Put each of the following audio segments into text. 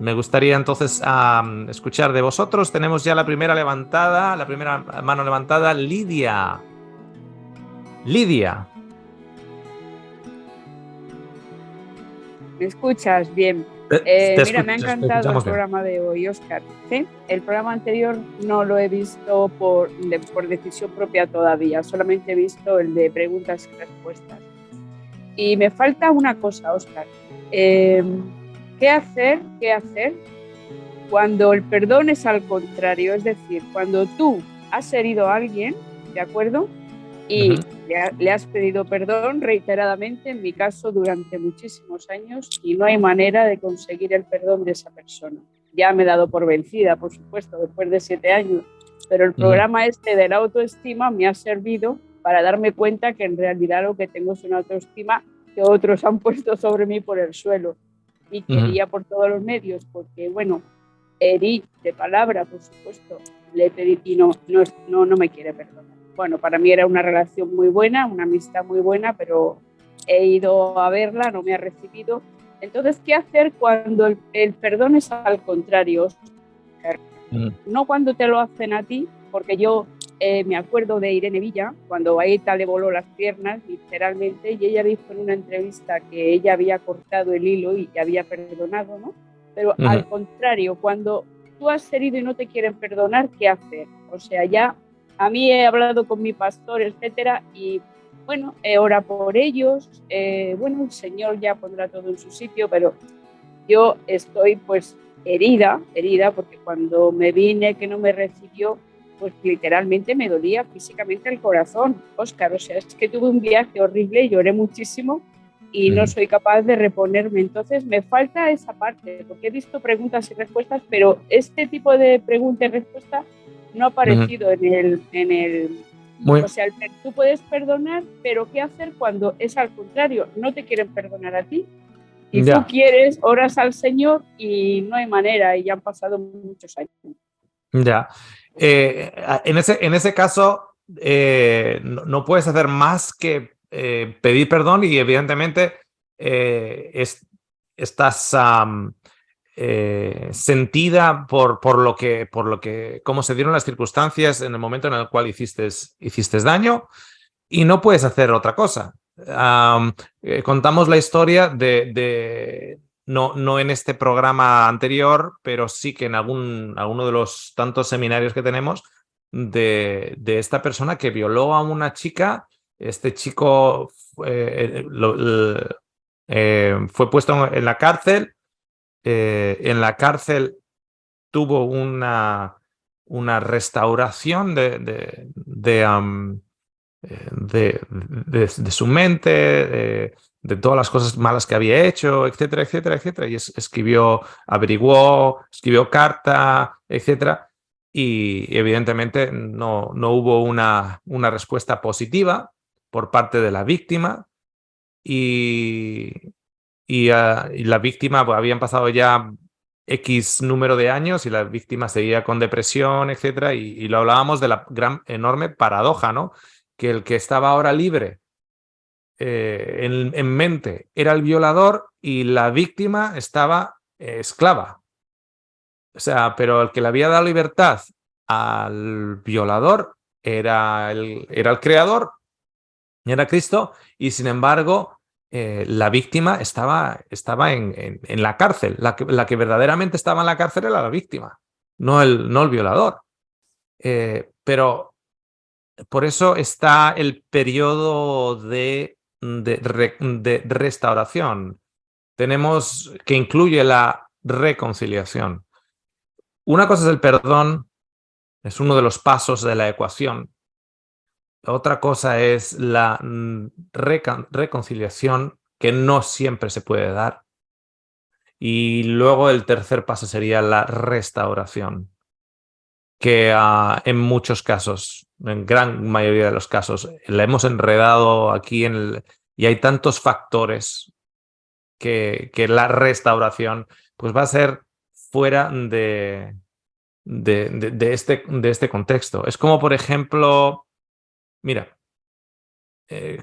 Me gustaría entonces escuchar de vosotros. Tenemos ya la primera mano levantada. Lidia. Lidia. ¿Me escuchas? Bien. Mira, me ha Te encantado el escuchamos bien. programa de hoy, Oscar. ¿Sí? El programa anterior no lo he visto por decisión propia todavía, solamente he visto el de preguntas y respuestas. Y me falta una cosa, Oscar. ¿Qué hacer cuando el perdón es al contrario? Es decir, cuando tú has herido a alguien, ¿de acuerdo? Y le has pedido perdón reiteradamente, en mi caso durante muchísimos años, y no hay manera de conseguir el perdón de esa persona. Ya me he dado por vencida, por supuesto, después de 7 años, pero el programa este de la autoestima me ha servido para darme cuenta que en realidad lo que tengo es una autoestima que otros han puesto sobre mí por el suelo, y quería por todos los medios, porque bueno, herí de palabra, por supuesto, le pedí y no me quiere perdonar. Bueno, para mí era una relación muy buena, una amistad muy buena, pero he ido a verla, no me ha recibido. Entonces, ¿qué hacer cuando el perdón es al contrario? No cuando te lo hacen a ti, porque yo me acuerdo de Irene Villa, cuando a ella le voló las piernas, literalmente, y ella dijo en una entrevista que ella había cortado el hilo y había perdonado, ¿no? Pero al contrario, cuando tú has herido y no te quieren perdonar, ¿qué hacer? O sea, ya a mí he hablado con mi pastor, etcétera, y bueno, ora por ellos, bueno, el Señor ya pondrá todo en su sitio, pero yo estoy pues herida, porque cuando me vine que no me recibió, pues literalmente me dolía físicamente el corazón, Óscar. O sea, es que tuve un viaje horrible, lloré muchísimo y no soy capaz de reponerme. Entonces me falta esa parte, porque he visto preguntas y respuestas, pero este tipo de pregunta y respuesta no ha aparecido en el Muy, o sea, tú puedes perdonar, pero ¿qué hacer cuando es al contrario? No te quieren perdonar a ti y tú ya, quieres, oras al Señor y no hay manera, y ya han pasado muchos años. ya. En ese caso, no puedes hacer más que pedir perdón y evidentemente estás sentida por lo que, cómo se dieron las circunstancias en el momento en el cual hiciste daño y no puedes hacer otra cosa. Contamos la historia no en este programa anterior, pero sí que en alguno de los tantos seminarios que tenemos de esta persona que violó a una chica. Este chico fue puesto en la cárcel. En la cárcel tuvo una restauración de su mente, de todas las cosas malas que había hecho, etcétera, etcétera, etcétera. Y averiguó, escribió carta, etcétera. Y evidentemente no hubo una respuesta positiva por parte de la víctima. Y, y la víctima, pues, habían pasado ya X número de años y la víctima seguía con depresión, etcétera. Y lo hablábamos de la gran, enorme paradoja, ¿no? Que el que estaba ahora libre en mente era el violador y la víctima estaba esclava. O sea, pero el que le había dado libertad al violador era el creador, era Cristo, y sin embargo la víctima estaba en la cárcel. La que verdaderamente estaba en la cárcel era la víctima, no el violador. Pero por eso está el periodo de restauración. Tenemos que incluye la reconciliación. Una cosa es el perdón, es uno de los pasos de la ecuación. Otra cosa es la reconciliación, que no siempre se puede dar. Y luego el tercer paso sería la restauración, que en muchos casos, en gran mayoría de los casos, la hemos enredado aquí y hay tantos factores que la restauración pues va a ser fuera de este contexto. Es como, por ejemplo, mira,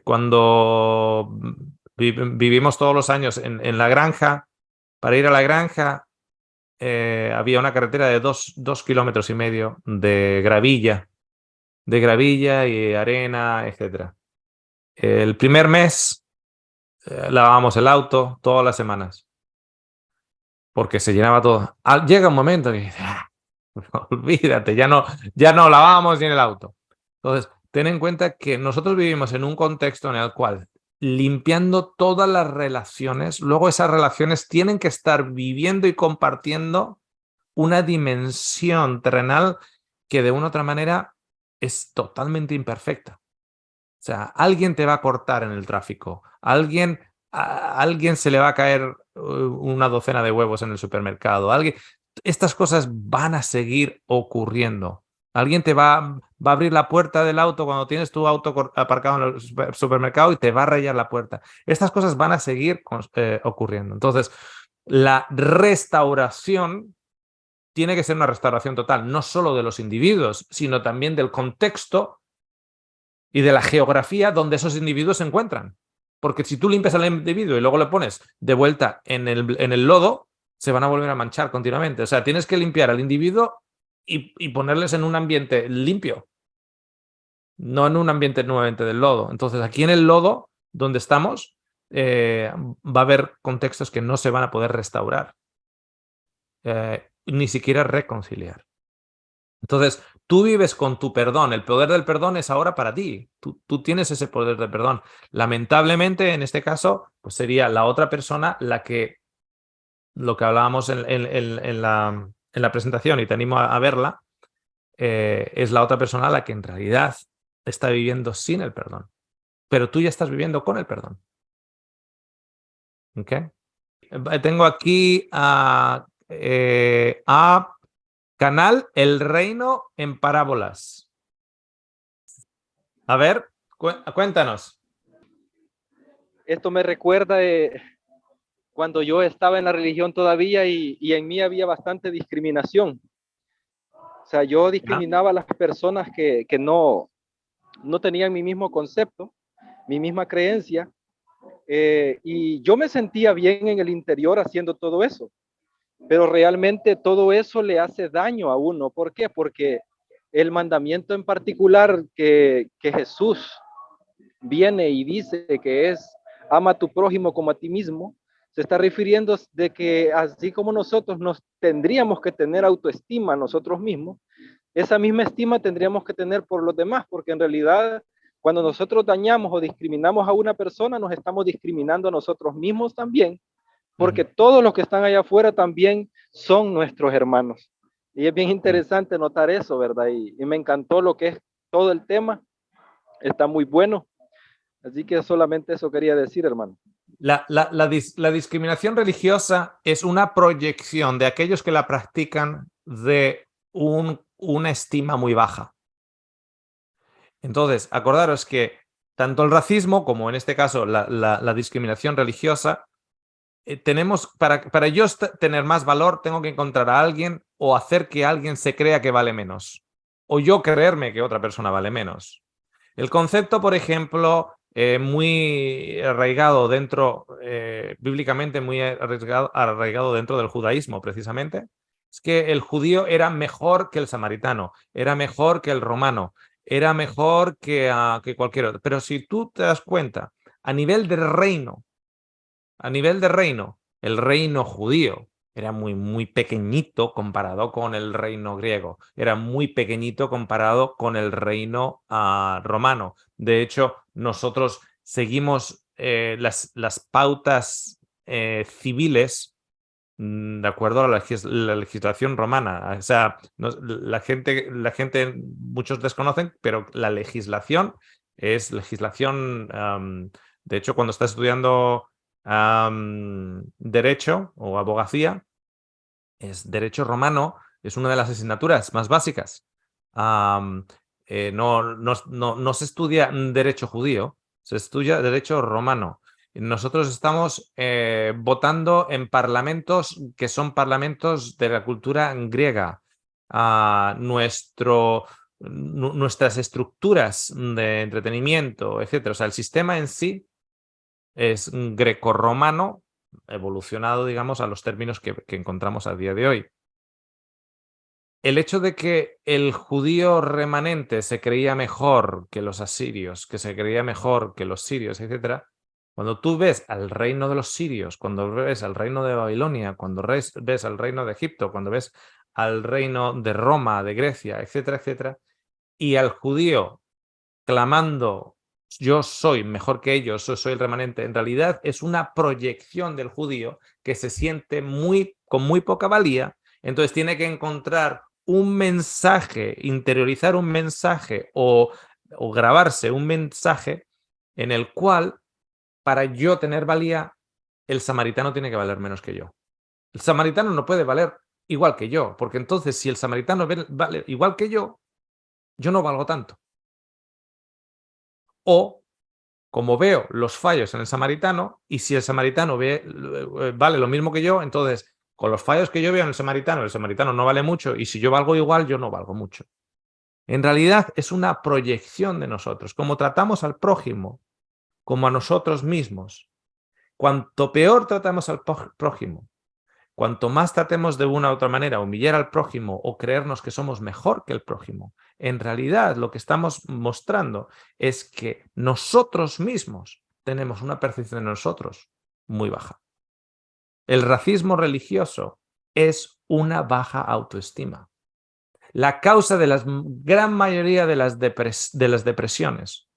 cuando vivimos todos los años en la granja, para ir a la granja había una carretera de 2,5 kilómetros de gravilla y arena, etc. El primer mes lavábamos el auto todas las semanas, porque se llenaba todo. Llega un momento que olvídate, ya no lavamos ni en el auto. Entonces, ten en cuenta que nosotros vivimos en un contexto en el cual, limpiando todas las relaciones, luego esas relaciones tienen que estar viviendo y compartiendo una dimensión terrenal que de una u otra manera es totalmente imperfecta. O sea, alguien te va a cortar en el tráfico, a alguien se le va a caer una docena de huevos en el supermercado, estas cosas van a seguir ocurriendo. Alguien te va a abrir la puerta del auto cuando tienes tu auto aparcado en el supermercado y te va a rayar la puerta. Estas cosas van a seguir ocurriendo. Entonces, la restauración tiene que ser una restauración total, no solo de los individuos, sino también del contexto y de la geografía donde esos individuos se encuentran. Porque si tú limpias al individuo y luego le pones de vuelta en el lodo, se van a volver a manchar continuamente. O sea, tienes que limpiar al individuo y ponerles en un ambiente limpio, no en un ambiente nuevamente del lodo. Entonces, aquí en el lodo, donde estamos, va a haber contextos que no se van a poder restaurar, ni siquiera reconciliar. Entonces, tú vives con tu perdón. El poder del perdón es ahora para ti. Tú tienes ese poder del perdón. Lamentablemente, en este caso, pues sería la otra persona la que, lo que hablábamos en la presentación, y te animo a verla, es la otra persona la que en realidad está viviendo sin el perdón. Pero tú ya estás viviendo con el perdón. ¿Ok? Tengo aquí a Canal El Reino en Parábolas. A ver, cuéntanos. Esto me recuerda cuando yo estaba en la religión todavía y en mí había bastante discriminación. O sea, yo discriminaba a las personas que no tenían mi mismo concepto, mi misma creencia, y yo me sentía bien en el interior haciendo todo eso. Pero realmente todo eso le hace daño a uno. ¿Por qué? Porque el mandamiento en particular que Jesús viene y dice que es ama a tu prójimo como a ti mismo, se está refiriendo de que así como nosotros nos tendríamos que tener autoestima nosotros mismos, esa misma estima tendríamos que tener por los demás, porque en realidad cuando nosotros dañamos o discriminamos a una persona, nos estamos discriminando a nosotros mismos también, porque todos los que están allá afuera también son nuestros hermanos. Y es bien interesante notar eso, ¿verdad? Y me encantó lo que es todo el tema, está muy bueno. Así que solamente eso quería decir, hermano. La discriminación religiosa es una proyección de aquellos que la practican de una estima muy baja. Entonces, acordaros que tanto el racismo como en este caso la discriminación religiosa, tenemos, para yo tener más valor, tengo que encontrar a alguien o hacer que alguien se crea que vale menos. O yo creerme que otra persona vale menos. El concepto, por ejemplo, muy arraigado dentro, bíblicamente muy arraigado dentro del judaísmo, precisamente, es que el judío era mejor que el samaritano, era mejor que el romano, era mejor que cualquier otro. Pero si tú te das cuenta, a nivel de reino, el reino judío era muy pequeñito comparado con el reino griego. Era muy pequeñito comparado con el reino romano. De hecho, nosotros seguimos las pautas civiles de acuerdo a la legislación romana. O sea, la gente, muchos desconocen, pero la legislación es legislación. De hecho, cuando estás estudiando derecho o abogacía, es derecho romano, es una de las asignaturas más básicas. No se estudia derecho judío, se estudia derecho romano. Nosotros estamos votando en parlamentos que son parlamentos de la cultura griega. Nuestras estructuras de entretenimiento, etcétera. O sea, el sistema en sí es grecorromano, evolucionado, digamos, a los términos que encontramos a día de hoy. El hecho de que el judío remanente se creía mejor que los asirios, que se creía mejor que los sirios, etc., cuando tú ves al reino de los sirios, cuando ves al reino de Babilonia, cuando ves al reino de Egipto, cuando ves al reino de Roma, de Grecia, etcétera, etcétera, y al judío clamando, yo soy mejor que ellos, yo soy el remanente, en realidad es una proyección del judío que se siente con muy poca valía, entonces tiene que encontrar un mensaje, interiorizar un mensaje o grabarse un mensaje en el cual, para yo tener valía, el samaritano tiene que valer menos que yo. El samaritano no puede valer igual que yo, porque entonces si el samaritano vale igual que yo no valgo tanto. O, como veo los fallos en el samaritano, y si el samaritano vale lo mismo que yo, entonces, con los fallos que yo veo en el samaritano no vale mucho, y si yo valgo igual, yo no valgo mucho. En realidad es una proyección de nosotros, como tratamos al prójimo, como a nosotros mismos. Cuanto peor tratamos al prójimo, cuanto más tratemos de una u otra manera humillar al prójimo o creernos que somos mejor que el prójimo, en realidad lo que estamos mostrando es que nosotros mismos tenemos una percepción de nosotros muy baja. El racismo religioso es una baja autoestima. La causa de la gran mayoría de las depresiones,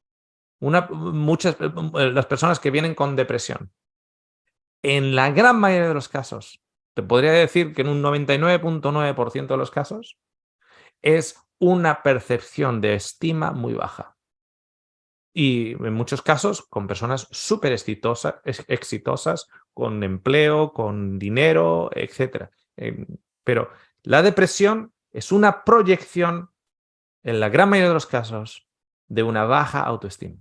las personas que vienen con depresión, en la gran mayoría de los casos, te podría decir que en un 99.9% de los casos, es una percepción de estima muy baja. Y en muchos casos con personas súper exitosas, con empleo, con dinero, etc. Pero la depresión es una proyección, en la gran mayoría de los casos, de una baja autoestima.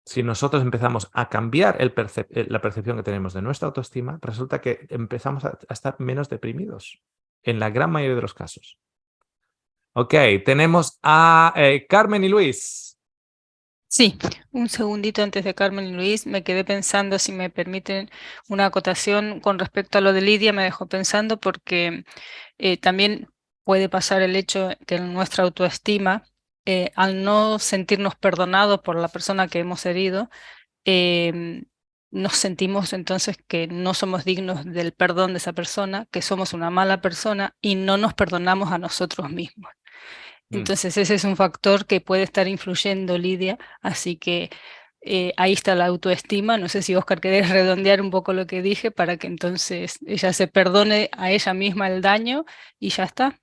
Si nosotros empezamos a cambiar la percepción que tenemos de nuestra autoestima, resulta que empezamos a estar menos deprimidos, en la gran mayoría de los casos. Ok, tenemos a Carmen y Luis. Sí, un segundito antes de Carmen y Luis, me quedé pensando, si me permiten una acotación con respecto a lo de Lidia, me dejó pensando porque también puede pasar el hecho que en nuestra autoestima, al no sentirnos perdonados por la persona que hemos herido, nos sentimos entonces que no somos dignos del perdón de esa persona, que somos una mala persona y no nos perdonamos a nosotros mismos. Entonces ese es un factor que puede estar influyendo, Lidia, así que ahí está la autoestima. No sé si Oscar querés redondear un poco lo que dije para que entonces ella se perdone a ella misma el daño y ya está.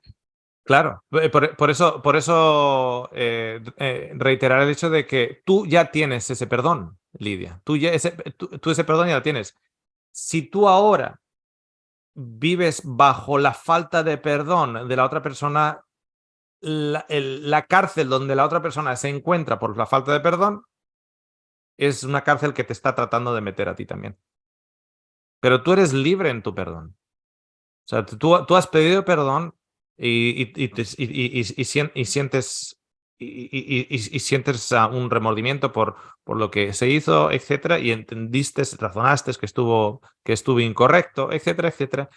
Claro, por eso reiterar el hecho de que tú ya tienes ese perdón, Lidia. Tú ese perdón ya lo tienes. Si tú ahora vives bajo la falta de perdón de la otra persona, la cárcel donde la otra persona se encuentra por la falta de perdón es una cárcel que te está tratando de meter a ti también. Pero tú eres libre en tu perdón. O sea, tú has pedido perdón y sientes un remordimiento por lo que se hizo, etcétera, y entendiste, razonaste que estuvo incorrecto, etcétera, etcétera.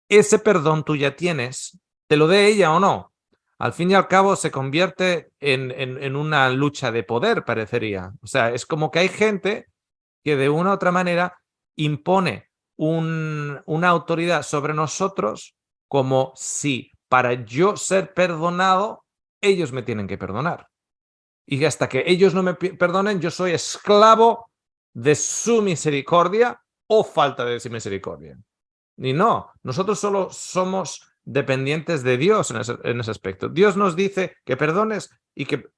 Ese perdón tú ya tienes, te lo dé ella o no. Al fin y al cabo se convierte en una lucha de poder, parecería. O sea, es como que hay gente que de una u otra manera impone una autoridad sobre nosotros, como si para yo ser perdonado, ellos me tienen que perdonar. Y hasta que ellos no me perdonen, yo soy esclavo de su misericordia o falta de su misericordia. Y no, nosotros solo somos dependientes de Dios en ese aspecto. Dios nos dice que perdones y que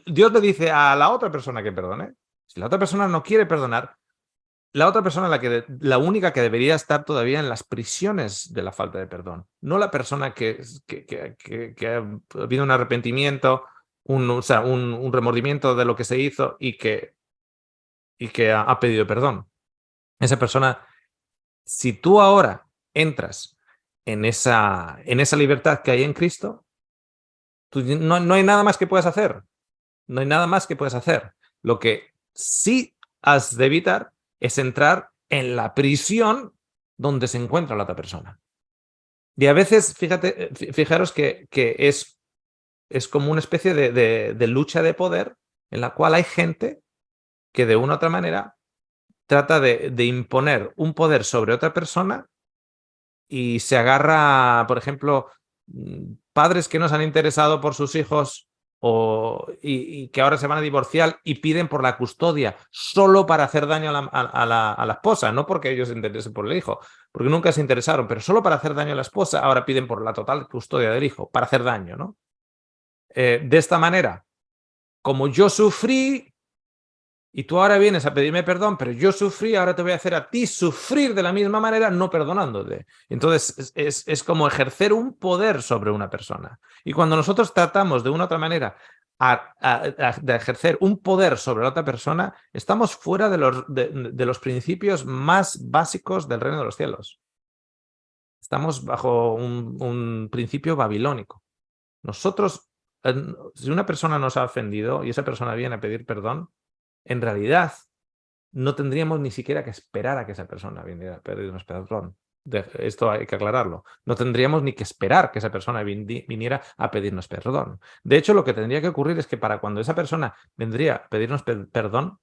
Dios le dice a la otra persona que perdone. Si la otra persona no quiere perdonar, la otra persona la única que debería estar todavía en las prisiones de la falta de perdón, no la persona que ha habido un arrepentimiento, un remordimiento de lo que se hizo y que ha pedido perdón. Esa persona, si tú ahora entras en esa libertad que hay en Cristo, no hay nada más que puedas hacer. No hay nada más que puedas hacer. Lo que sí has de evitar es entrar en la prisión donde se encuentra la otra persona. Y a veces, fijaros que es como una especie de lucha de poder en la cual hay gente que de una u otra manera trata de imponer un poder sobre otra persona y se agarra, por ejemplo, padres que no se han interesado por sus hijos y que ahora se van a divorciar y piden por la custodia solo para hacer daño a la esposa, no porque ellos se interesen por el hijo, porque nunca se interesaron, pero solo para hacer daño a la esposa, ahora piden por la total custodia del hijo, para hacer daño, ¿no? De esta manera, como yo sufrí y tú ahora vienes a pedirme perdón, pero yo sufrí, ahora te voy a hacer a ti sufrir de la misma manera, no perdonándote. Entonces es como ejercer un poder sobre una persona. Y cuando nosotros tratamos de una u otra manera de ejercer un poder sobre la otra persona, estamos fuera de los principios más básicos del reino de los cielos. Estamos bajo un principio babilónico. Nosotros, si una persona nos ha ofendido y esa persona viene a pedir perdón, en realidad no tendríamos ni siquiera que esperar a que esa persona viniera a pedirnos perdón. Esto hay que aclararlo. No tendríamos ni que esperar que esa persona viniera a pedirnos perdón. De hecho, lo que tendría que ocurrir es que para cuando esa persona vendría a pedirnos perdón,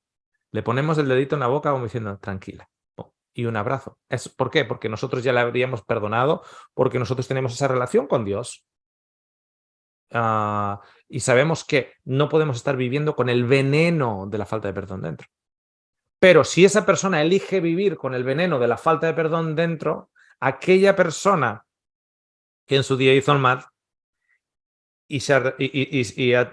le ponemos el dedito en la boca como diciendo, tranquila. Y un abrazo. ¿Por qué? Porque nosotros ya le habríamos perdonado, porque nosotros tenemos esa relación con Dios. Y sabemos que no podemos estar viviendo con el veneno de la falta de perdón dentro. Pero si esa persona elige vivir con el veneno de la falta de perdón dentro, aquella persona que en su día hizo el mal y ha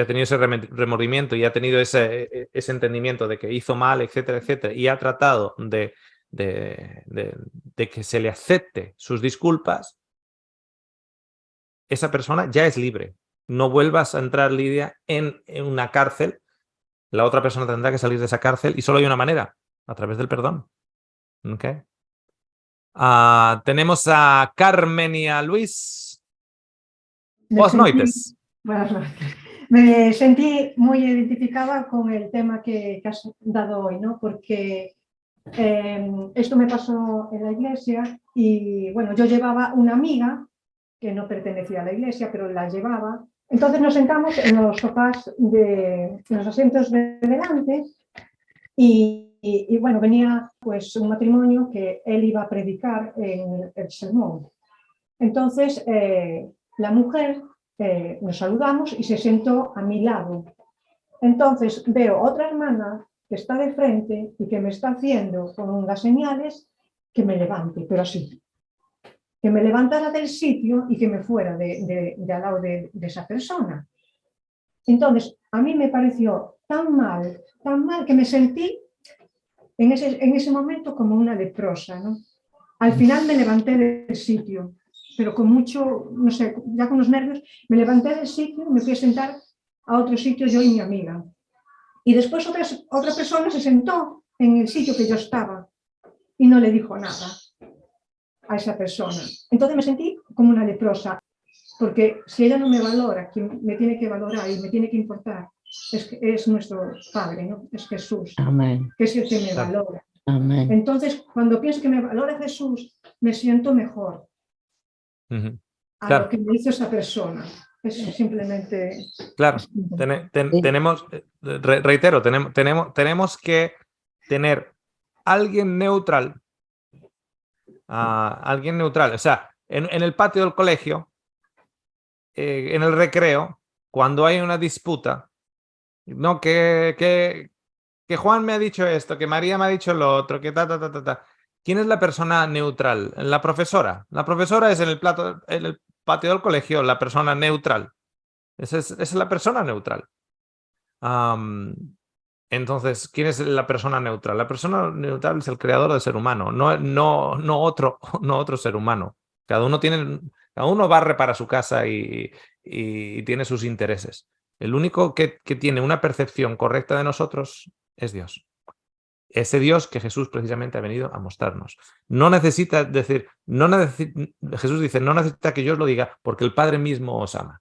tenido ese remordimiento y ha tenido ese entendimiento de que hizo mal, etcétera, etcétera, y ha tratado de que se le acepte sus disculpas, esa persona ya es libre. No vuelvas a entrar, Lidia, en una cárcel. La otra persona tendrá que salir de esa cárcel y solo hay una manera, a través del perdón. ¿Okay? Tenemos a Carmen y a Luis. Buenas noches. Buenas noches. Me sentí muy identificada con el tema que has dado hoy, ¿no? Porque esto me pasó en la iglesia y, bueno, yo llevaba una amiga que no pertenecía a la iglesia, pero la llevaba. Entonces nos sentamos en los sofás en los asientos de delante y bueno, venía pues un matrimonio que él iba a predicar en el sermón. Entonces la mujer, nos saludamos y se sentó a mi lado. Entonces veo otra hermana que está de frente y que me está haciendo con las señales que me levante, pero así. Que me levantara del sitio y que me fuera de al lado de esa persona. Entonces, a mí me pareció tan mal que me sentí en ese momento como una leprosa, ¿no? Al final me levanté del sitio, pero con mucho, no sé, ya con los nervios, me levanté del sitio, me fui a sentar a otro sitio yo y mi amiga. Y después otra persona se sentó en el sitio que yo estaba y no le dijo nada a esa persona. Entonces me sentí como una leprosa, porque si ella no me valora, quien me tiene que valorar y me tiene que importar es nuestro Padre, ¿no? Es Jesús. Amén. Que es el que me valora. Amén. Entonces, cuando pienso que me valora Jesús, me siento mejor a lo que me hizo esa persona. Es simplemente... Claro, tenemos, reitero, tenemos que tener alguien neutral. Alguien neutral. O sea, en el patio del colegio, en el recreo, cuando hay una disputa, no que Juan me ha dicho esto, que María me ha dicho lo otro, que ta. ¿Quién es la persona neutral? La profesora. La profesora es en el patio del colegio la persona neutral. Esa es la persona neutral. Entonces, ¿quién es la persona neutral? La persona neutral es el creador del ser humano, no otro ser humano. Cada uno barre para su casa y tiene sus intereses. El único que tiene una percepción correcta de nosotros es Dios. Ese Dios que Jesús precisamente ha venido a mostrarnos. No necesita decir, Jesús dice, no necesita que yo os lo diga porque el Padre mismo os ama.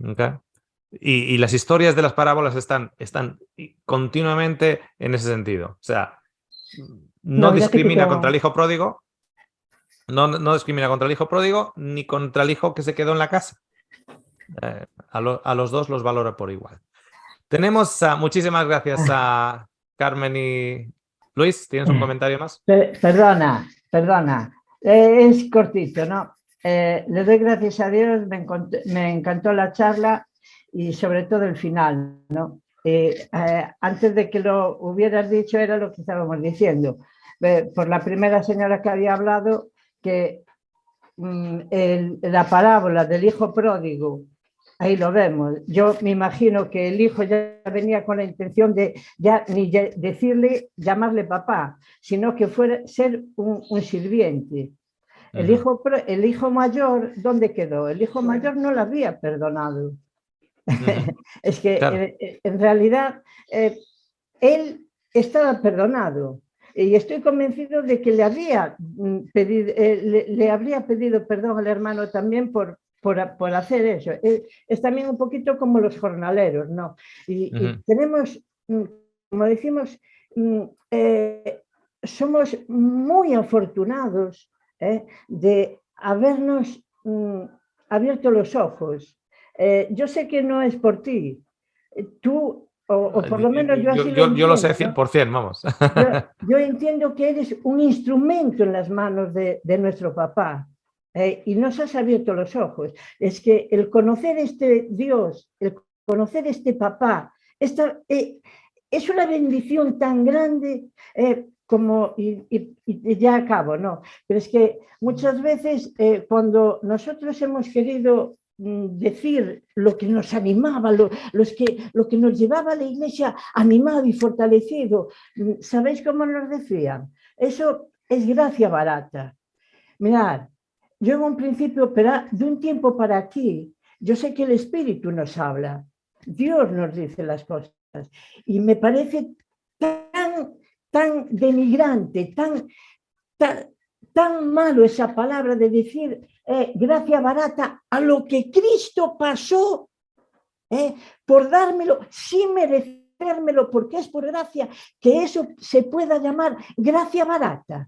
¿Okay? Y las historias de las parábolas están continuamente en ese sentido. O sea, no ya te discrimina quito. contra el hijo pródigo, no discrimina contra el hijo pródigo ni contra el hijo que se quedó en la casa. A los dos los valora por igual. Tenemos muchísimas gracias a Carmen y Luis. ¿Tienes un comentario más? Perdona. Es cortito, ¿no? Le doy gracias a Dios, me encantó la charla y sobre todo el final, ¿no? Antes de que lo hubieras dicho era lo que estábamos diciendo. Por la primera señora que había hablado, que la parábola del hijo pródigo, ahí lo vemos. Yo me imagino que el hijo ya venía con la intención de ya ni decirle, llamarle papá, sino que fuera ser un sirviente. El hijo mayor, ¿dónde quedó? El hijo mayor no lo había perdonado. Es que Claro. en realidad él estaba perdonado. Y estoy convencido de que le habría pedido perdón al hermano también por hacer eso. Es también un poquito como los jornaleros, ¿no? Y tenemos, como decimos, somos muy afortunados de habernos abierto los ojos. Yo sé que no es por ti. Tú, o por lo menos yo así lo entiendo. Yo lo sé 100%, vamos. Yo entiendo que eres un instrumento en las manos de nuestro papá. Y nos has abierto los ojos. Es que el conocer este Dios, el conocer este papá, es una bendición tan grande como, y ya acabo, ¿no? Pero es que muchas veces cuando nosotros hemos querido decir lo que nos animaba, lo que nos llevaba a la iglesia animado y fortalecido, ¿sabéis cómo nos decían? Eso es gracia barata. Mirad, yo en un principio, pero de un tiempo para aquí, yo sé que el Espíritu nos habla, Dios nos dice las cosas, y me parece tan denigrante, tan malo esa palabra de decir gracia barata a lo que Cristo pasó por dármelo sin merecérmelo, porque es por gracia, que eso se pueda llamar gracia barata.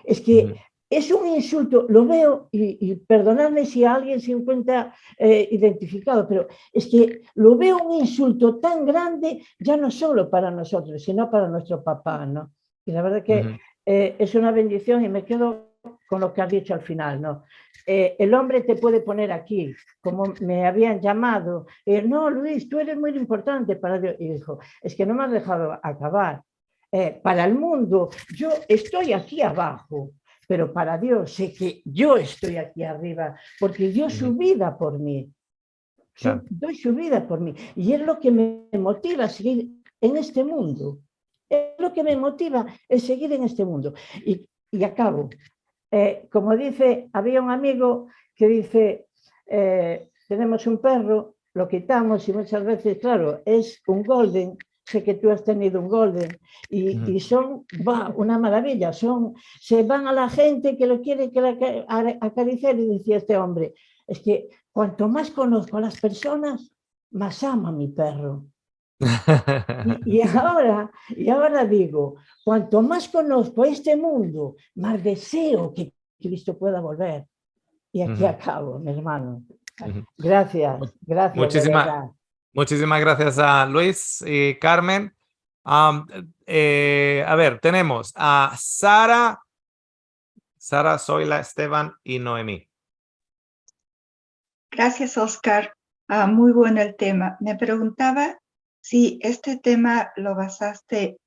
Es que es un insulto, lo veo, y perdonadme si alguien se encuentra identificado, pero es que lo veo un insulto tan grande, ya no solo para nosotros, sino para nuestro papá, ¿no? Y la verdad que es una bendición, y me quedo con lo que has dicho al final, ¿no? El hombre te puede poner aquí, como me habían llamado, no, Luis, tú eres muy importante para Dios. Y dijo, es que no me has dejado acabar. Para el mundo, yo estoy aquí abajo, pero para Dios sé que yo estoy aquí arriba, porque dio su vida por mí. Claro. Doy su vida por mí. Y es lo que me motiva a seguir en este mundo. Es lo que me motiva a seguir en este mundo. Y acabo. Como dice, había un amigo que dice, tenemos un perro, lo quitamos y muchas veces, claro, es un golden. Sé que tú has tenido un golden y son una maravilla, se van a la gente que lo quiere acariciar, y decía este hombre, es que cuanto más conozco a las personas, más amo a mi perro. y ahora digo, cuanto más conozco este mundo, más deseo que Cristo pueda volver. Y aquí acabo, mi hermano. Gracias. Muchísimas gracias a Luis y Carmen. A ver, tenemos a Sara, Zoila, Esteban y Noemí. Gracias, Oscar. Muy bueno el tema. Me preguntaba si este tema lo basaste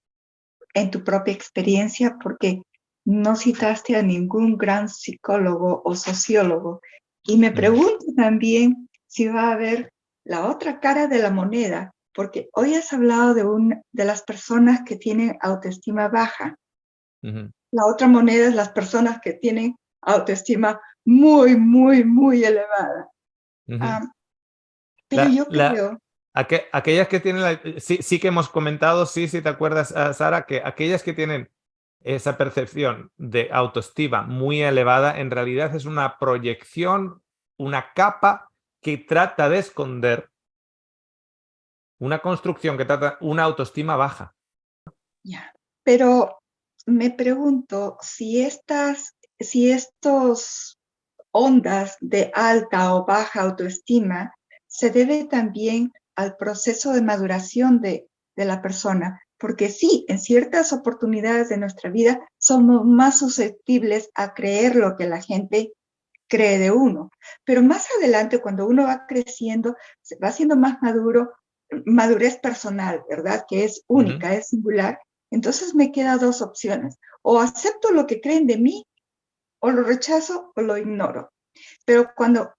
en tu propia experiencia, porque no citaste a ningún gran psicólogo o sociólogo. Y me pregunto también si va a haber la otra cara de la moneda, porque hoy has hablado de las personas que tienen autoestima baja. La otra moneda es las personas que tienen autoestima muy, muy, muy elevada. Pero yo creo... Aquellas que tienen, sí que hemos comentado, sí te acuerdas, Sara, que aquellas que tienen esa percepción de autoestima muy elevada, en realidad es una proyección, una capa que trata de esconder una construcción que trata una autoestima baja. Ya. Pero me pregunto si estos ondas de alta o baja autoestima se debe también al proceso de maduración de la persona, porque sí, en ciertas oportunidades de nuestra vida somos más susceptibles a creer lo que la gente cree de uno, pero más adelante cuando uno va creciendo, va siendo más maduro, madurez personal, ¿verdad? Que es única, es singular. Entonces me quedan dos opciones: o acepto lo que creen de mí, o lo rechazo o lo ignoro. Pero cuando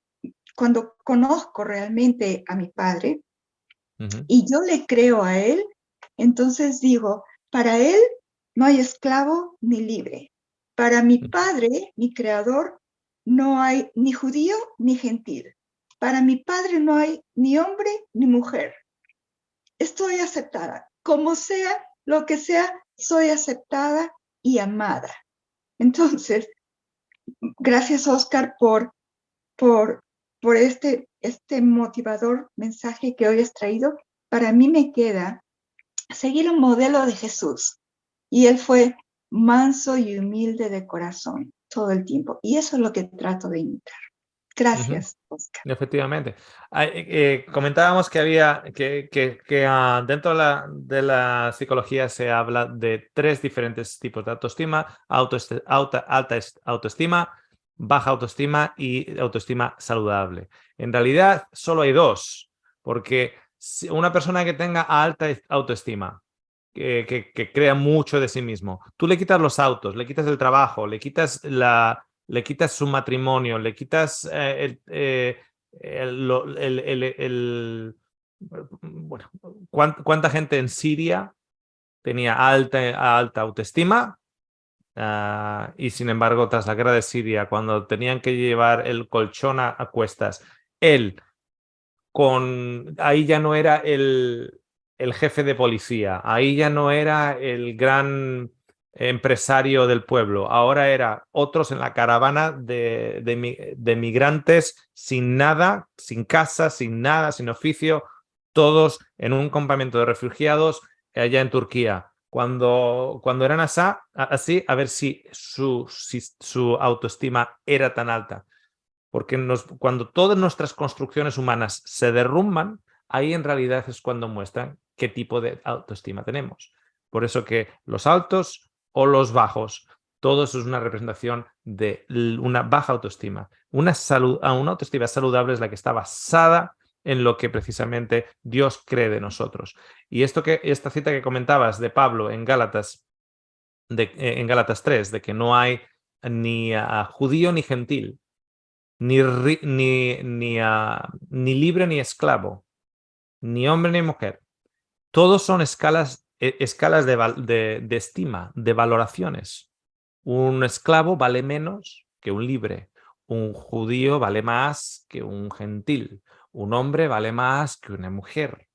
conozco realmente a mi padre y yo le creo a él, entonces digo, para él no hay esclavo ni libre. Para mi padre, mi creador, no hay ni judío ni gentil. Para mi padre no hay ni hombre ni mujer. Estoy aceptada. Como sea, lo que sea, soy aceptada y amada. Entonces, gracias, Oscar, por este motivador mensaje que hoy has traído. Para mí me queda seguir un modelo de Jesús. Y él fue manso y humilde de corazón todo el tiempo. Y eso es lo que trato de imitar. Gracias, Oscar. Efectivamente. Comentábamos que había dentro de la psicología se habla de 3 diferentes tipos de autoestima: alta autoestima, baja autoestima y autoestima saludable. En realidad solo hay 2, porque una persona que tenga alta autoestima, que crea mucho de sí mismo, tú le quitas los autos, le quitas el trabajo, le quitas su matrimonio, le quitas bueno, ¿cuánta gente en Siria tenía alta autoestima? Y sin embargo, tras la guerra de Siria, cuando tenían que llevar el colchón a cuestas, ahí ya no era el jefe de policía, ahí ya no era el gran empresario del pueblo, ahora era otros en la caravana de migrantes sin nada, sin casa, sin nada, sin oficio, todos en un campamento de refugiados allá en Turquía. Cuando eran así, a ver si su autoestima era tan alta. Porque cuando todas nuestras construcciones humanas se derrumban, ahí en realidad es cuando muestran qué tipo de autoestima tenemos. Por eso que los altos o los bajos, todo eso es una representación de una baja autoestima. Una autoestima saludable es la que está basada en lo que precisamente Dios cree de nosotros. Y esta cita que comentabas de Pablo en Gálatas 3, de que no hay ni judío ni gentil, ni libre ni esclavo, ni hombre ni mujer. Todos son escalas de estima, de valoraciones. Un esclavo vale menos que un libre. Un judío vale más que un gentil. Un hombre vale más que una mujer.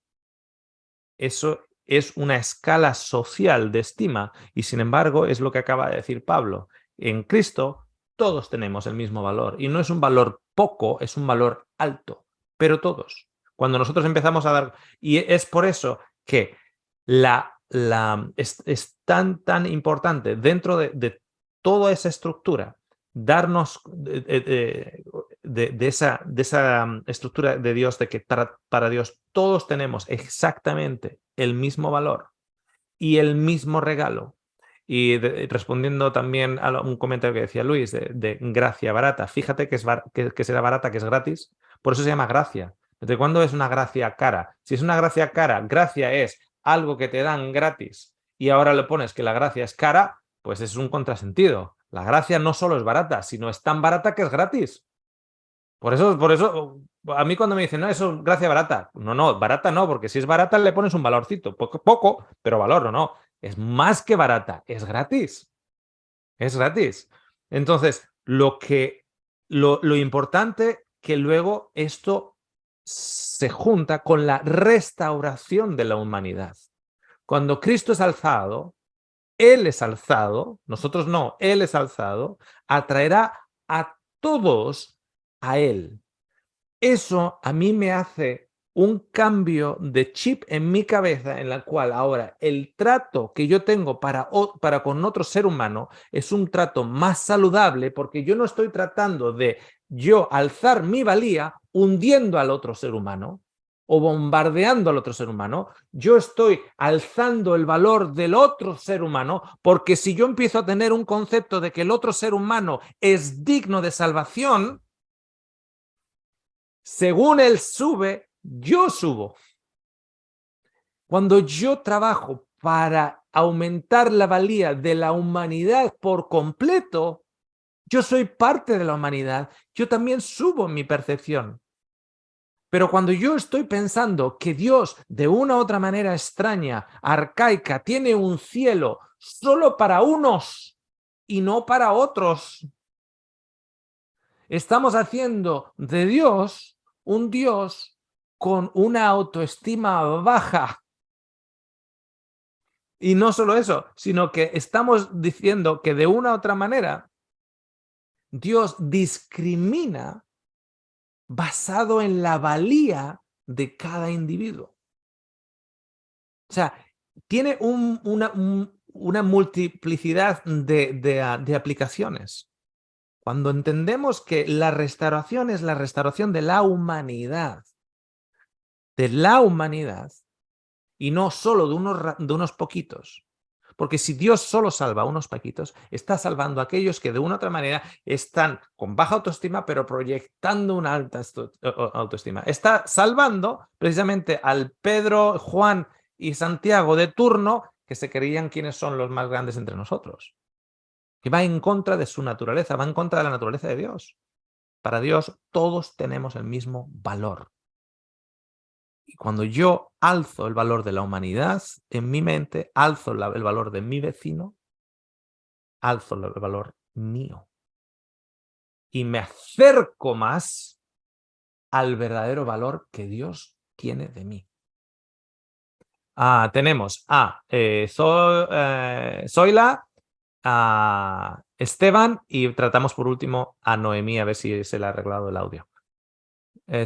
Eso es una escala social de estima y, sin embargo, es lo que acaba de decir Pablo. En Cristo todos tenemos el mismo valor y no es un valor poco, es un valor alto, pero todos. Cuando nosotros empezamos a dar... Y es por eso que es tan importante dentro de toda esa estructura darnos de esa estructura de Dios, de que para Dios todos tenemos exactamente el mismo valor y el mismo regalo. Y respondiendo también a un comentario que decía Luis de gracia barata, fíjate que será barata, que es gratis, por eso se llama gracia. ¿Desde cuándo es una gracia cara? Si es una gracia cara, gracia es algo que te dan gratis y ahora le pones que la gracia es cara, pues es un contrasentido. La gracia no solo es barata, sino es tan barata que es gratis. Por eso, a mí cuando me dicen, no, eso es gracia barata. No, barata no, porque si es barata le pones un valorcito. Poco, pero valor no. Es más que barata, es gratis. Es gratis. Entonces, lo importante que luego esto se junta con la restauración de la humanidad. Cuando Cristo es alzado, Él es alzado, nosotros no, Él es alzado, atraerá a todos a Él. Eso a mí me hace un cambio de chip en mi cabeza en la cual ahora el trato que yo tengo para con otro ser humano es un trato más saludable, porque yo no estoy tratando de yo alzar mi valía hundiendo al otro ser humano o bombardeando al otro ser humano. Yo estoy alzando el valor del otro ser humano, porque si yo empiezo a tener un concepto de que el otro ser humano es digno de salvación, según él sube, yo subo. Cuando yo trabajo para aumentar la valía de la humanidad por completo, yo soy parte de la humanidad, yo también subo en mi percepción. Pero cuando yo estoy pensando que Dios, de una u otra manera extraña, arcaica, tiene un cielo solo para unos y no para otros, estamos haciendo de Dios un Dios con una autoestima baja. Y no solo eso, sino que estamos diciendo que de una u otra manera Dios discrimina basado en la valía de cada individuo. O sea, tiene una multiplicidad de aplicaciones. Cuando entendemos que la restauración es la restauración de la humanidad, y no solo de unos poquitos. Porque si Dios solo salva a unos poquitos, está salvando a aquellos que de una u otra manera están con baja autoestima, pero proyectando una alta autoestima. Está salvando precisamente al Pedro, Juan y Santiago de turno, que se creían quienes son los más grandes entre nosotros. Que va en contra de su naturaleza, va en contra de la naturaleza de Dios. Para Dios todos tenemos el mismo valor. Y cuando yo alzo el valor de la humanidad en mi mente, alzo el valor de mi vecino, alzo el valor mío. Y me acerco más al verdadero valor que Dios tiene de mí. Tenemos a Zoila, a Esteban y tratamos por último a Noemí, a ver si se le ha arreglado el audio.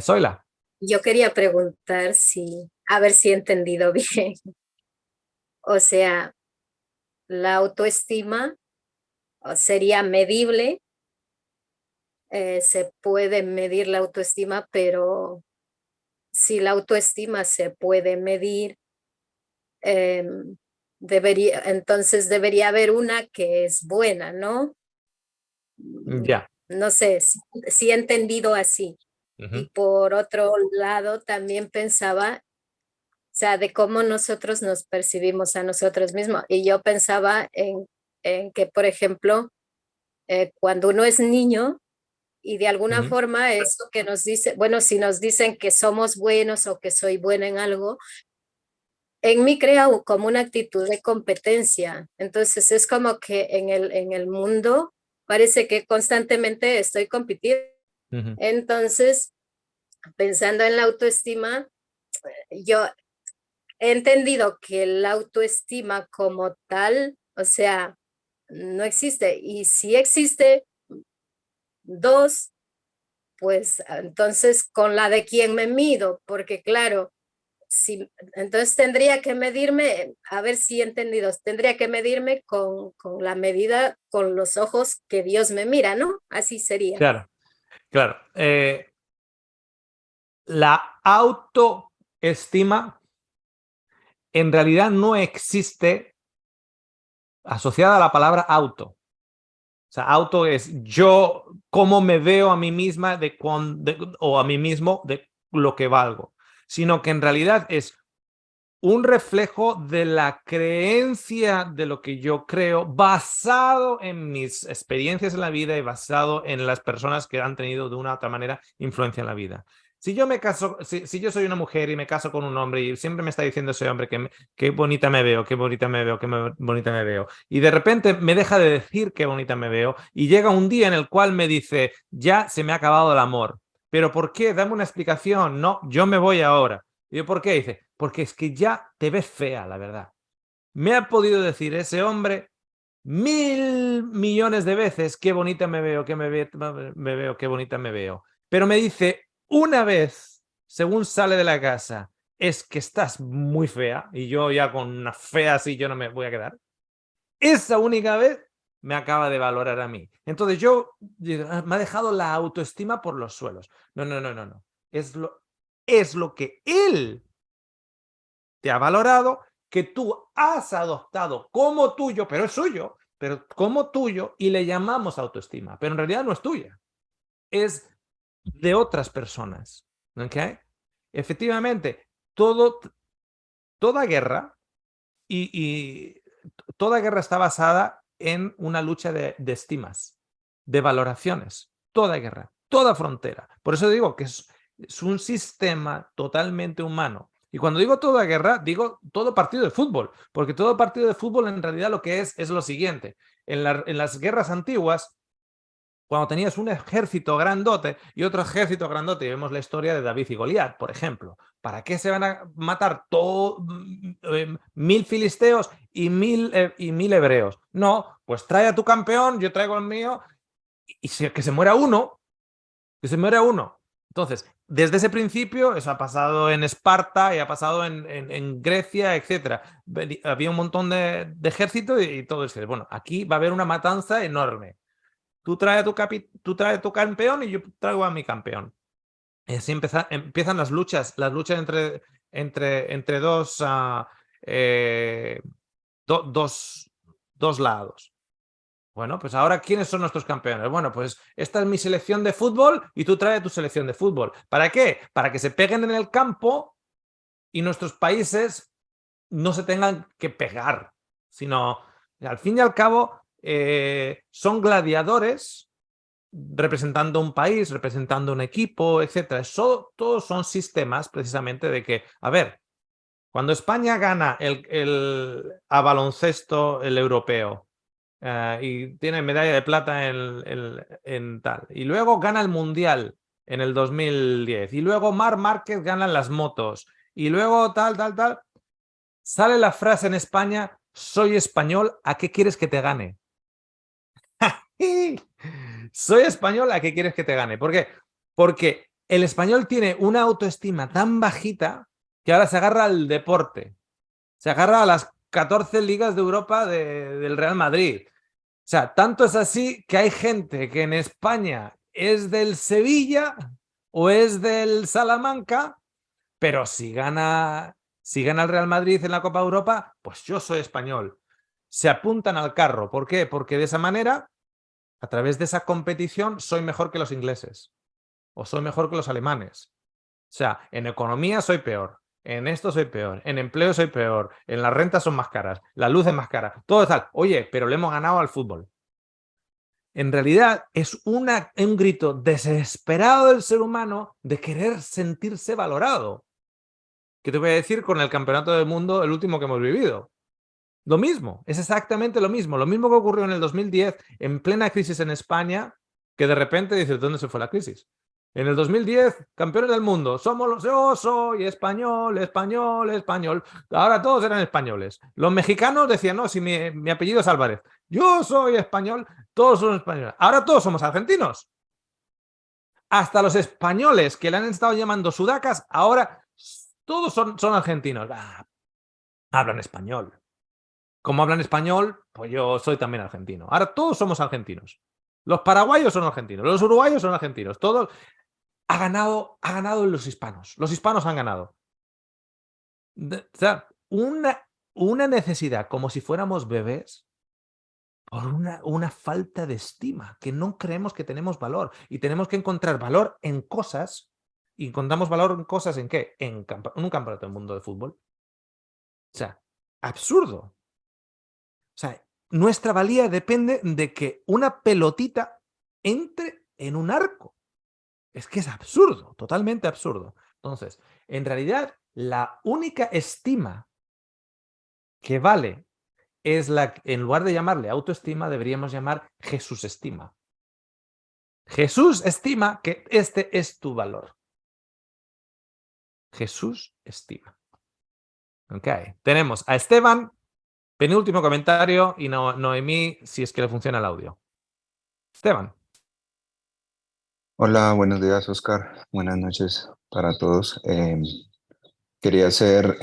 Zoila. Yo quería preguntar a ver si he entendido bien. O sea, la autoestima sería medible, se puede medir la autoestima, pero si la autoestima se puede medir, entonces debería haber una que es buena, ¿no? Ya. No sé si he entendido así. Y por otro lado, también pensaba, o sea, de cómo nosotros nos percibimos a nosotros mismos. Y yo pensaba en que, por ejemplo, cuando uno es niño y de alguna forma eso que nos dice, bueno, si nos dicen que somos buenos o que soy buena en algo, en mí crea como una actitud de competencia. Entonces es como que en el mundo parece que constantemente estoy compitiendo. Entonces, pensando en la autoestima, yo he entendido que la autoestima como tal, o sea, no existe. Y si existe dos, pues entonces con la de quién me mido, porque claro, entonces tendría que medirme, a ver si he entendido, tendría que medirme con la medida, con los ojos que Dios me mira, ¿no? Así sería. Claro. La autoestima en realidad no existe asociada a la palabra auto. O sea, auto es yo, cómo me veo a mí misma o a mí mismo de lo que valgo, sino que en realidad es un reflejo de la creencia de lo que yo creo basado en mis experiencias en la vida y basado en las personas que han tenido de una u otra manera influencia en la vida. Si yo me caso, si yo soy una mujer y me caso con un hombre y siempre me está diciendo ese hombre qué bonita me veo, qué bonita me veo, qué bonita me veo, y de repente me deja de decir qué bonita me veo y llega un día en el cual me dice, ya se me ha acabado el amor. ¿Pero por qué? Dame una explicación. No, yo me voy ahora. Y yo, ¿por qué? Dice, porque es que ya te ves fea, la verdad. Me ha podido decir ese hombre 1.000 millones de veces qué bonita me veo, qué bonita me veo. Pero me dice una vez según sale de la casa, es que estás muy fea y yo ya con una fea así yo no me voy a quedar, esa única vez me acaba de valorar a mí. Entonces yo, me ha dejado la autoestima por los suelos. No, no, no, no, no. Es lo que él te ha valorado, que tú has adoptado como tuyo, pero es suyo, pero como tuyo, y le llamamos autoestima, pero en realidad no es tuya, es de otras personas. ¿Okay? Efectivamente, toda guerra y toda guerra está basada en una lucha de estimas, de valoraciones. Toda guerra, toda frontera. Por eso digo que es un sistema totalmente humano. Y cuando digo toda guerra, digo todo partido de fútbol, porque todo partido de fútbol en realidad lo que es lo siguiente. En las guerras antiguas, cuando tenías un ejército grandote y otro ejército grandote, y vemos la historia de David y Goliat, por ejemplo, ¿para qué se van a matar 1000 filisteos y 1000 hebreos? No, pues trae a tu campeón, yo traigo el mío, y que se muera uno, que se muera uno. Entonces, desde ese principio, eso ha pasado en Esparta y ha pasado en Grecia, etc. Había un montón de ejército y todo eso. Bueno, aquí va a haber una matanza enorme. Tú traes a tu campeón y yo traigo a mi campeón. Y así empiezan las luchas entre dos lados. Bueno, pues ahora, ¿quiénes son nuestros campeones? Bueno, pues esta es mi selección de fútbol y tú traes tu selección de fútbol. ¿Para qué? Para que se peguen en el campo y nuestros países no se tengan que pegar, sino, al fin y al cabo, son gladiadores representando un país, representando un equipo, etc. Todos son sistemas precisamente de que, a ver, cuando España gana a baloncesto el europeo, y tiene medalla de plata en tal. Y luego gana el Mundial en el 2010. Y luego Marc Márquez gana en las motos. Y luego tal. Sale la frase en España, soy español, ¿a qué quieres que te gane? Soy español, ¿a qué quieres que te gane? ¿Por qué? Porque el español tiene una autoestima tan bajita que ahora se agarra al deporte. Se agarra a las 14 ligas de Europa del Real Madrid. O sea, tanto es así que hay gente que en España es del Sevilla o es del Salamanca, pero si gana el Real Madrid en la Copa Europa, pues yo soy español. Se apuntan al carro. ¿Por qué? Porque de esa manera, a través de esa competición, soy mejor que los ingleses o soy mejor que los alemanes. O sea, en economía soy peor. En esto soy peor, en empleo soy peor, en las rentas son más caras, la luz es más cara, todo tal. Oye, pero le hemos ganado al fútbol. En realidad es un grito desesperado del ser humano de querer sentirse valorado. ¿Qué te voy a decir con el campeonato del mundo, el último que hemos vivido? Lo mismo, es exactamente lo mismo que ocurrió en el 2010, en plena crisis en España, que de repente dices, ¿dónde se fue la crisis? En el 2010, campeones del mundo, yo soy español. Ahora todos eran españoles. Los mexicanos decían, no, si mi apellido es Álvarez. Yo soy español, todos son españoles. Ahora todos somos argentinos. Hasta los españoles que le han estado llamando sudacas, ahora todos son argentinos. Hablan español. Como hablan español, pues yo soy también argentino. Ahora todos somos argentinos. Los paraguayos son argentinos, los uruguayos son argentinos. Todos. Ha ganado los hispanos. Los hispanos han ganado. O sea, una necesidad como si fuéramos bebés por una falta de estima, que no creemos que tenemos valor. Y tenemos que encontrar valor en cosas. ¿Y encontramos valor en cosas en qué? En un campeonato del mundo de fútbol. O sea, absurdo. O sea, nuestra valía depende de que una pelotita entre en un arco. Es que es absurdo, totalmente absurdo. Entonces, en realidad, la única estima que vale es en lugar de llamarle autoestima, deberíamos llamar Jesús estima. Jesús estima que este es tu valor. Jesús estima. Ok, tenemos a Esteban, penúltimo comentario, y Noemí, si es que le funciona el audio. Esteban. Hola, buenos días, Oscar. Buenas noches. para todos. Quería hacer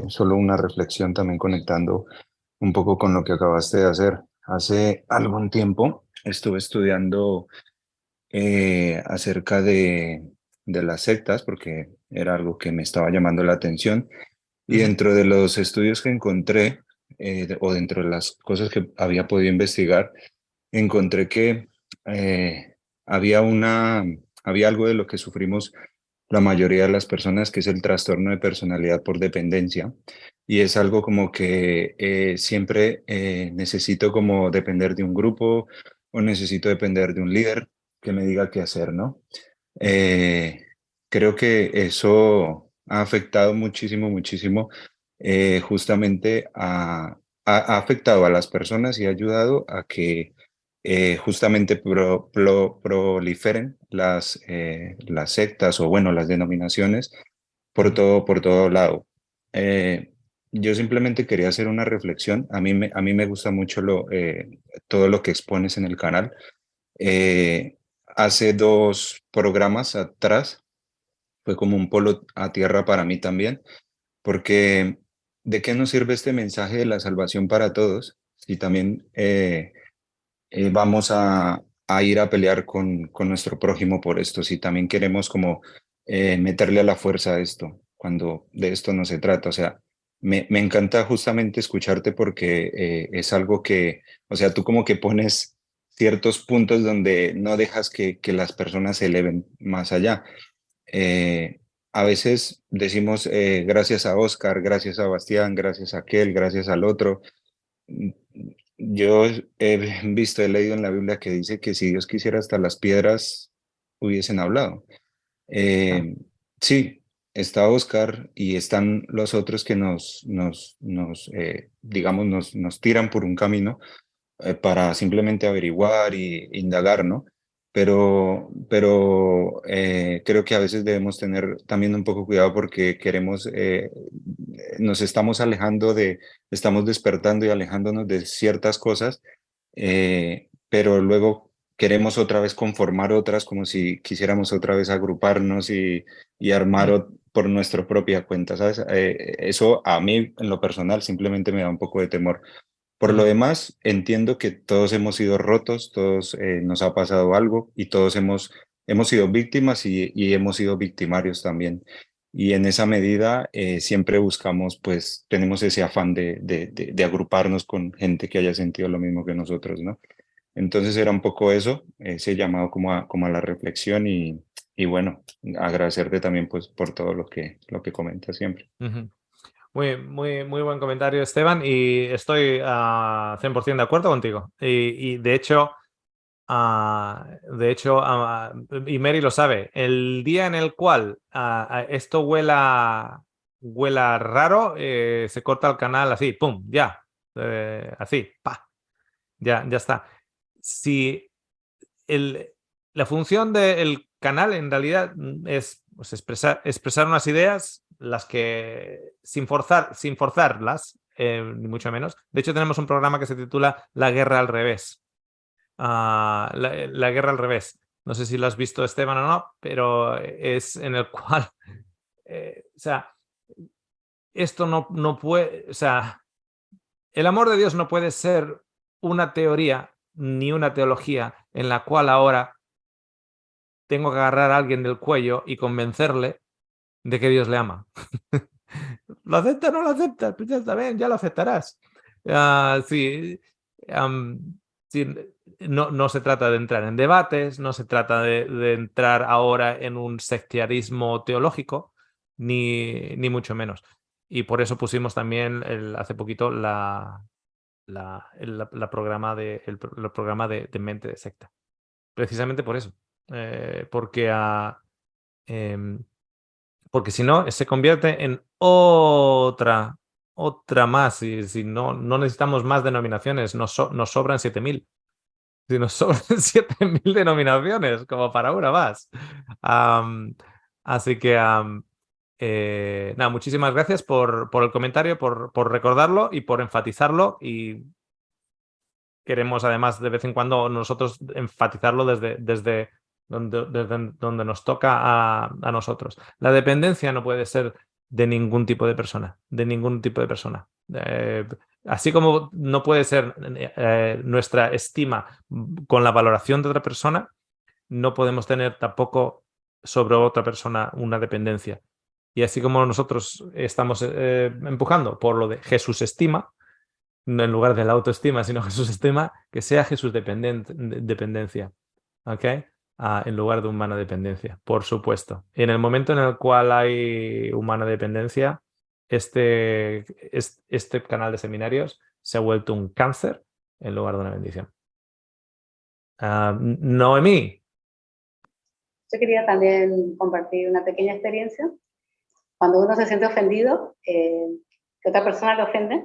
solo una reflexión también conectando un poco con lo que acabaste de hacer. Hace algún tiempo estuve estudiando acerca de las sectas porque era algo que me estaba llamando la atención y dentro de los estudios que encontré o dentro de las cosas que había podido investigar, encontré que había había algo de lo que sufrimos la mayoría de las personas, que es el trastorno de personalidad por dependencia. Y es algo como que siempre necesito como depender de un grupo o necesito depender de un líder que me diga qué hacer, ¿no? Creo que eso ha afectado muchísimo, muchísimo, justamente ha afectado a las personas y ha ayudado a que justamente proliferen las sectas o bueno, las denominaciones por todo lado. Yo simplemente quería hacer una reflexión. A mí me gusta mucho todo lo que expones en el canal. Hace 2 programas atrás fue como un polo a tierra para mí también, porque ¿de qué nos sirve este mensaje de la salvación para todos si también vamos a ir a pelear con nuestro prójimo por esto, si también queremos como meterle a la fuerza a esto, cuando de esto no se trata? O sea, me encanta justamente escucharte porque es algo que, o sea, tú como que pones ciertos puntos donde no dejas que las personas se eleven más allá. A veces decimos gracias a Oscar, gracias a Bastián, gracias a aquel, gracias al otro. Yo he visto, he leído en la Biblia que dice que si Dios quisiera hasta las piedras hubiesen hablado. Sí, está Oscar y están los otros que digamos, nos tiran por un camino para simplemente averiguar y indagar, ¿no? Pero creo que a veces debemos tener también un poco cuidado porque nos estamos estamos despertando y alejándonos de ciertas cosas, pero luego queremos otra vez conformar otras como si quisiéramos otra vez agruparnos y armar por nuestra propia cuenta, ¿sabes? Eso a mí en lo personal simplemente me da un poco de temor. Por lo demás, entiendo que todos hemos sido rotos, todos nos ha pasado algo y todos hemos sido víctimas y hemos sido victimarios también. Y en esa medida siempre buscamos, pues tenemos ese afán de agruparnos con gente que haya sentido lo mismo que nosotros, ¿no? Entonces era un poco eso, ese llamado como a la reflexión y bueno, agradecerte también pues por todo lo que comentas siempre. Muy buen comentario, Esteban, y estoy 100% de acuerdo contigo. Y de hecho, y Mary lo sabe, el día en el cual esto huela raro, se corta el canal así, ¡pum! Ya, así, ¡pa! Ya está. Si la función del canal en realidad es pues, expresar unas ideas, las que sin forzarlas, ni mucho menos. De hecho, tenemos un programa que se titula La guerra al revés. La guerra al revés. No sé si lo has visto, Esteban, o no, pero es en el cual, o sea, esto no puede, o sea, el amor de Dios no puede ser una teoría ni una teología en la cual ahora tengo que agarrar a alguien del cuello y convencerle de que Dios le ama. ¿Lo acepta o no lo acepta? Pues ya está bien, ya lo aceptarás. Sí, no se trata de entrar en debates, no se trata de entrar ahora en un sectarismo teológico, ni mucho menos. Y por eso pusimos también hace poquito el programa de Mente de Secta. Precisamente por eso. Porque si no, se convierte en otra más. Y si no necesitamos más denominaciones, nos sobran 7.000. Si nos sobran 7.000 denominaciones, como para una más. Así que, nada, muchísimas gracias por el comentario, por recordarlo y por enfatizarlo. Y queremos, además, de vez en cuando nosotros enfatizarlo desde donde nos toca a nosotros. La dependencia no puede ser de ningún tipo de persona, así como no puede ser nuestra estima con la valoración de otra persona, no podemos tener tampoco sobre otra persona una dependencia. Y así como nosotros estamos empujando por lo de Jesús estima, no en lugar de la autoestima, sino Jesús estima, que sea Jesús dependencia, ¿ok? En lugar de humana dependencia, por supuesto. Y en el momento en el cual hay humana dependencia, este canal de seminarios se ha vuelto un cáncer en lugar de una bendición. Noemí. Yo quería también compartir una pequeña experiencia. Cuando uno se siente ofendido, que otra persona le ofende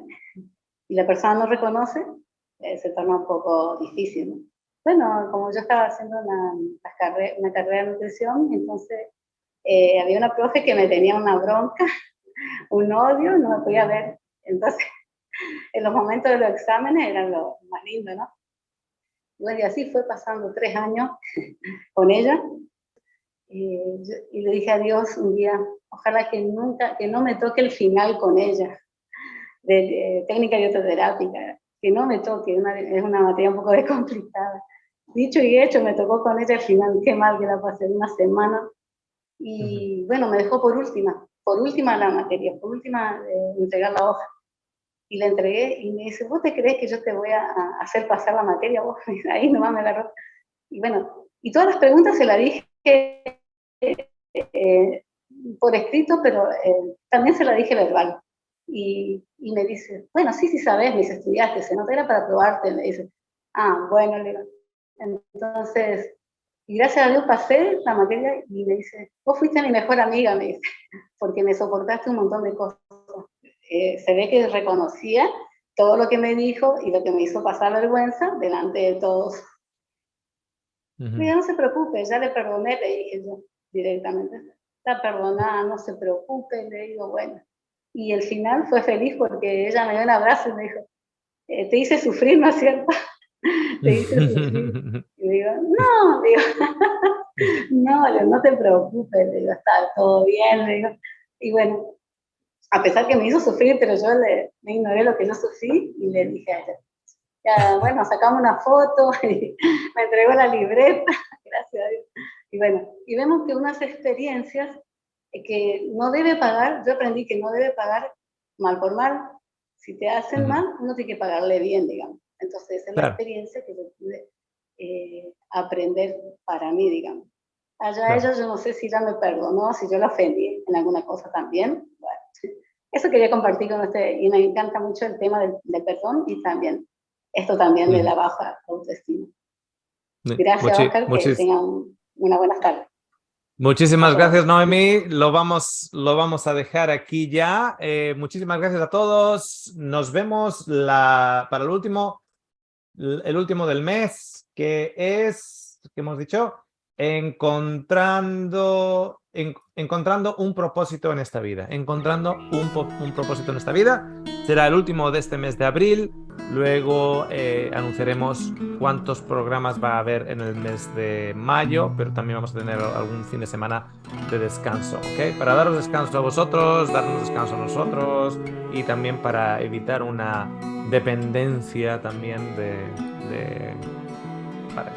y la persona no reconoce, se torna un poco difícil, ¿no? Bueno, como yo estaba haciendo una carrera de nutrición, entonces había una profe que me tenía una bronca, un odio, no me podía ver. Entonces, en los momentos de los exámenes eran lo más lindo, ¿no? Bueno, y así fue pasando 3 años con ella. Y le dije a Dios un día, ojalá que no me toque el final con ella, de técnica dietoterápica, que no me toque, es una materia un poco complicada. Dicho y hecho, me tocó con ella al final, qué mal que la pasé, una semana. Y bueno, me dejó por última la materia, por última entregar la hoja. Y la entregué y me dice, ¿vos te crees que yo te voy a hacer pasar la materia? Vos, ahí nomás me agarró. Y bueno, y todas las preguntas se las dije por escrito, pero también se la dije verbal. Y me dice, bueno, sí sabes, me dice, estudiaste, se nota, era para probarte. Me dice, bueno, le digo. Entonces, y gracias a Dios pasé la materia y me dice, vos fuiste mi mejor amiga, me dice, porque me soportaste un montón de cosas. Se ve que reconocía todo lo que me dijo y lo que me hizo pasar vergüenza delante de todos. Digo, no se preocupe, ya le perdoné, le dije yo directamente. Está perdonada, no se preocupe, le digo, bueno. Y el final fue feliz porque ella me dio un abrazo y me dijo, te hice sufrir, ¿no es cierto? Te hice sufrir. Y le digo, no te preocupes, le digo, está todo bien, le digo. Y bueno, a pesar que me hizo sufrir, pero yo me ignoré lo que yo sufrí y le dije a ella, ya, bueno, sacamos una foto y me entregó la libreta, gracias a Dios. Y bueno, y vemos que unas experiencias que no debe pagar, yo aprendí que no debe pagar mal por mal. Si te hacen mal, uno tiene que pagarle bien, digamos. Entonces, esa es la experiencia que yo pude aprender para mí, digamos. Allá ella, yo no sé si ella me perdonó, si yo la ofendí en alguna cosa también. Bueno, eso quería compartir con ustedes. Y me encanta mucho el tema del perdón y también esto también de la baja autoestima. Gracias, Oscar, que tengan una buena tarde. Muchísimas gracias, Noemí. Lo vamos a dejar aquí ya. Muchísimas gracias a todos. Nos vemos para el último del mes, que es, ¿qué hemos dicho? Encontrando un propósito en esta vida. Encontrando un propósito en esta vida. Será el último de este mes de abril. Luego anunciaremos cuántos programas va a haber en el mes de mayo, pero también vamos a tener algún fin de semana de descanso, ¿ok? Para daros descanso a vosotros, darnos descanso a nosotros y también para evitar una dependencia también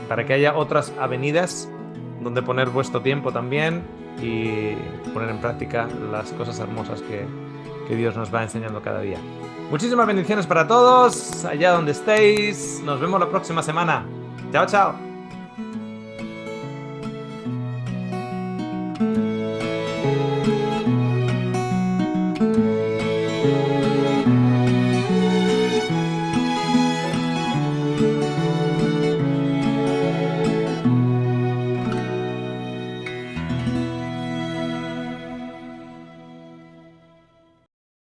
para que haya otras avenidas donde poner vuestro tiempo también y poner en práctica las cosas hermosas que Dios nos va enseñando cada día. Muchísimas bendiciones para todos, allá donde estéis. Nos vemos la próxima semana. Chao, chao.